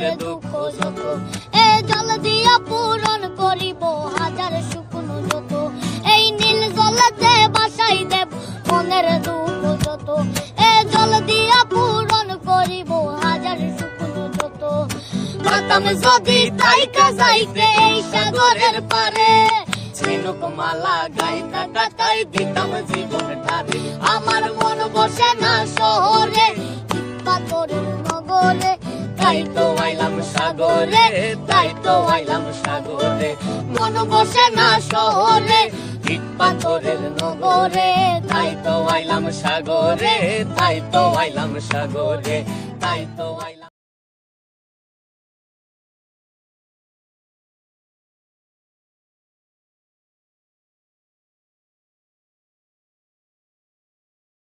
মনের দুঃখ যত, এ জল দিয়া পূরণ করিব হাজার শুকনো যত, এই নীল জলেতে বাসাই দেব মনের দুঃখ যত, এ জল দিয়া পূরণ করিব হাজার শুকনো যত। পারতাম যদি তাইকা যাইতে এই সাগরের পারে, ঝিনুক মালা গাইতা টাকাই দিতাম জীবন ঠারে। আমার মন বসে না শহরে, পাথরের নগরে, তাই তো আইলাম সাগরে, তাই তো আইলাম সাগরে। মন বসে না শহরে, ইট পাথরের নগরে, তাই তো আইলাম সাগরে, তাই তো আইলাম সাগরে, তাই তো আইলাম।